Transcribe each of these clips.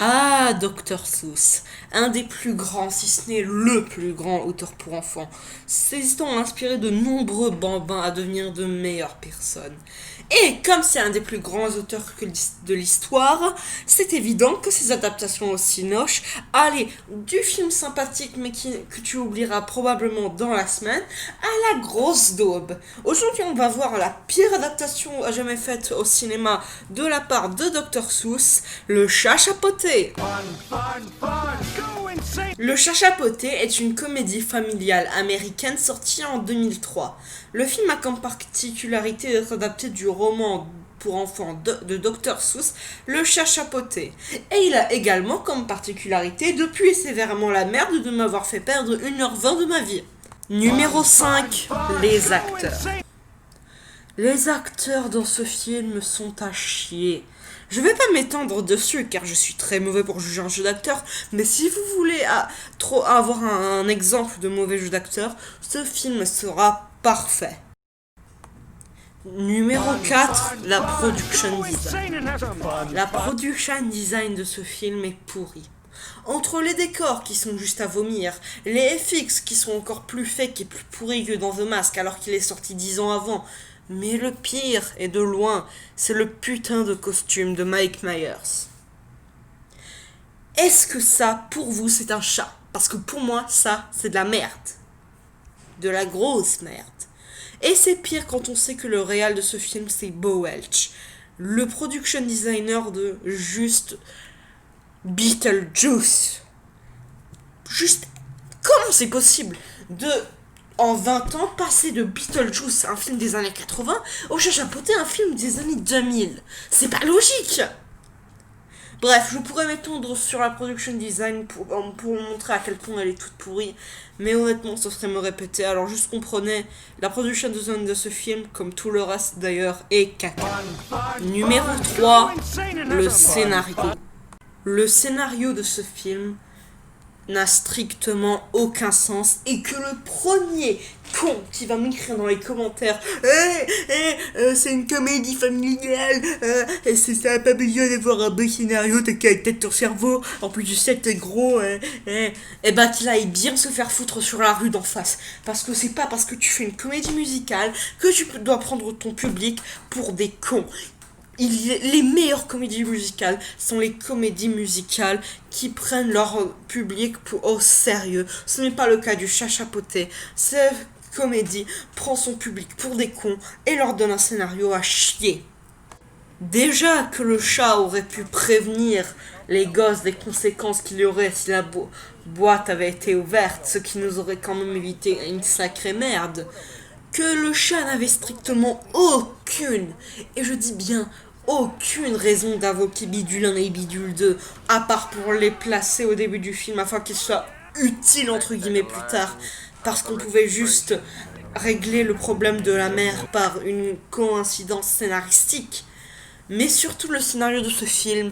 Ah, Dr. Seuss, un des plus grands, si ce n'est le plus grand auteur pour enfants. Ses histoires ont inspiré de nombreux bambins à devenir de meilleures personnes. Et comme c'est un des plus grands auteurs de l'histoire, c'est évident que ses adaptations au cinoche allaient du film sympathique mais que tu oublieras probablement dans la semaine à la grosse daube. Aujourd'hui, on va voir la pire adaptation jamais faite au cinéma de la part de Dr. Seuss, Le Chat Chapoté. Le Chat Chapoté est une comédie familiale américaine sortie en 2003. Le film a comme particularité d'être adapté du roman pour enfants de Dr. Seuss, Le Chat Chapoté. Et il a également comme particularité de puer sévèrement la merde de m'avoir fait perdre 1h20 de ma vie. Numéro 5. Les acteurs. Les acteurs dans ce film sont à chier. Je vais pas m'étendre dessus car je suis très mauvais pour juger un jeu d'acteur, mais si vous voulez avoir un exemple de mauvais jeu d'acteur, ce film sera parfait. Numéro 4, la production design. La production design de ce film est pourri. Entre les décors qui sont juste à vomir, les FX qui sont encore plus fake et plus pourris que dans The Mask alors qu'il est sorti 10 ans avant, mais le pire, et de loin, c'est le putain de costume de Mike Myers. Est-ce que ça, pour vous, c'est un chat? Parce que pour moi, ça, c'est de la merde. De la grosse merde. Et c'est pire quand on sait que le réal de ce film, c'est Bo Welch, le production designer de juste Beetlejuice. Juste, comment c'est possible en 20 ans, passer de Beetlejuice, un film des années 80, au Chat Chapoté, un film des années 2000? C'est pas logique. Bref, je pourrais m'étendre sur la production design pour montrer à quel point elle est toute pourrie, mais honnêtement, ça serait me répéter. Alors juste comprenez, la production design de ce film, comme tout le reste d'ailleurs, est caca. Numéro 3, le scénario. Le scénario de ce film n'a strictement aucun sens et que le premier con qui va m'écrire dans les commentaires c'est une comédie familiale, c'est ça, pas besoin d'avoir un beau scénario, t'as qu'à tête ton cerveau, en plus du sais t'es gros, et bah qu'il aille bien se faire foutre sur la rue d'en face, parce que c'est pas parce que tu fais une comédie musicale que tu dois prendre ton public pour des cons. Les meilleures comédies musicales sont les comédies musicales qui prennent leur public au sérieux. Ce n'est pas le cas du Chat Chapoté. Cette comédie prend son public pour des cons et leur donne un scénario à chier. Déjà que le chat aurait pu prévenir les gosses des conséquences qu'il y aurait si la boîte avait été ouverte, ce qui nous aurait quand même évité une sacrée merde. Que le chat n'avait strictement aucune, et je dis bien aucune raison d'invoquer Bidule 1 et Bidule 2, à part pour les placer au début du film afin qu'ils soient utiles entre guillemets plus tard, parce qu'on pouvait juste régler le problème de la mère par une coïncidence scénaristique. Mais surtout le scénario de ce film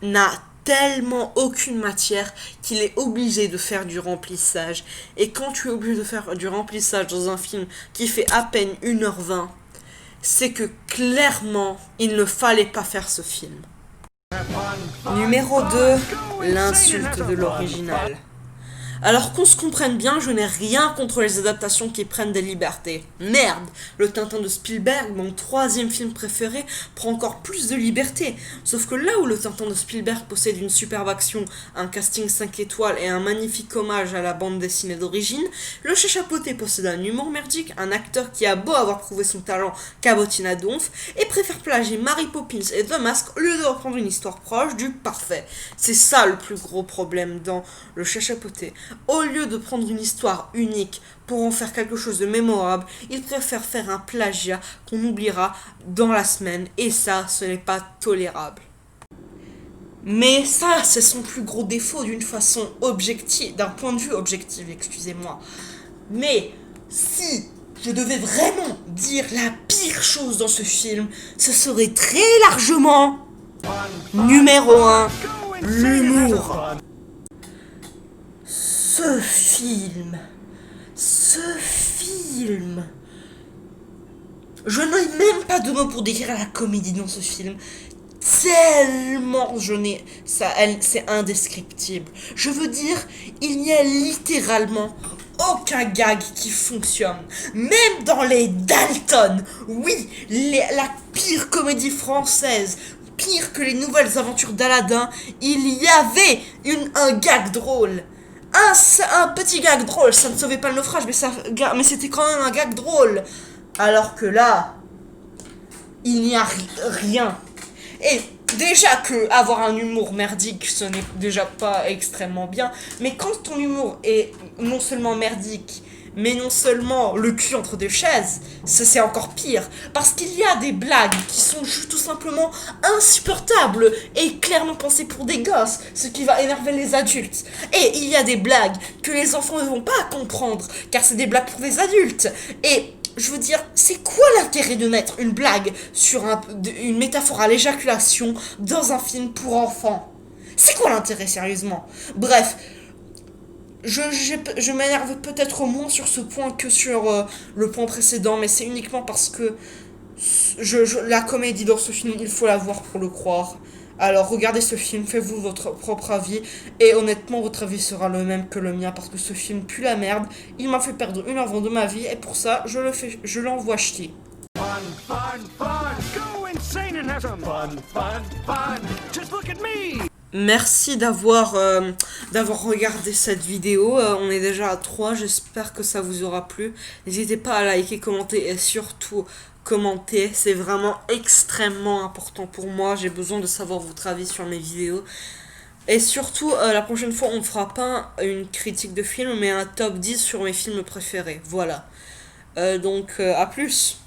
n'a tellement aucune matière qu'il est obligé de faire du remplissage. Et quand tu es obligé de faire du remplissage dans un film qui fait à peine 1h20, c'est que clairement, il ne fallait pas faire ce film. Numéro 2, l'insulte de l'original. Alors qu'on se comprenne bien, je n'ai rien contre les adaptations qui prennent des libertés. Merde, le Tintin de Spielberg, mon 3e film préféré, prend encore plus de liberté. Sauf que là où le Tintin de Spielberg possède une superbe action, un casting 5 étoiles et un magnifique hommage à la bande dessinée d'origine, le Chat Chapoté possède un humour merdique, un acteur qui a beau avoir prouvé son talent cabotine à donf, et préfère plagier Mary Poppins et The Mask au lieu de reprendre une histoire proche du parfait. C'est ça le plus gros problème dans le Chat Chapoté. Au lieu de prendre une histoire unique pour en faire quelque chose de mémorable, il préfère faire un plagiat qu'on oubliera dans la semaine, et ça, ce n'est pas tolérable. Mais ça, c'est son plus gros défaut d'une façon objective, d'un point de vue objectif, excusez-moi. Mais si je devais vraiment dire la pire chose dans ce film, ce serait très largement numéro 1, l'humour. Ce film, je n'ai même pas de mots pour décrire la comédie dans ce film. tellement c'est indescriptible. Je veux dire, il n'y a littéralement aucun gag qui fonctionne. Même dans les Dalton, oui, la pire comédie française, pire que les nouvelles aventures d'Aladin, il y avait un gag drôle. Un petit gag drôle, ça ne sauvait pas le naufrage, mais c'était quand même un gag drôle. Alors que là, il n'y a rien. Et déjà que avoir un humour merdique, ce n'est déjà pas extrêmement bien, mais quand ton humour est non seulement merdique, mais non seulement le cul entre deux chaises, ça c'est encore pire. Parce qu'il y a des blagues qui sont juste tout simplement insupportables et clairement pensées pour des gosses, ce qui va énerver les adultes. Et il y a des blagues que les enfants ne vont pas comprendre, car c'est des blagues pour les adultes. Et je veux dire, c'est quoi l'intérêt de mettre une blague sur une métaphore à l'éjaculation dans un film pour enfants? C'est quoi l'intérêt, sérieusement? Bref, je m'énerve peut-être moins sur ce point que sur le point précédent, mais c'est uniquement parce que la comédie dans ce film, il faut la voir pour le croire. Alors regardez ce film, faites-vous votre propre avis, et honnêtement votre avis sera le même que le mien, parce que ce film pue la merde, il m'a fait perdre 1h20 de ma vie, et pour ça je l'envoie chier. Fun, fun, fun! Go insane and have some fun, fun, fun! Just look at me! Merci d'avoir regardé cette vidéo. On est déjà à 3, j'espère que ça vous aura plu. N'hésitez pas à liker, commenter et surtout commenter. C'est vraiment extrêmement important pour moi. J'ai besoin de savoir votre avis sur mes vidéos. Et surtout, la prochaine fois, on ne fera pas une critique de film, mais un top 10 sur mes films préférés. Voilà. Donc, à plus.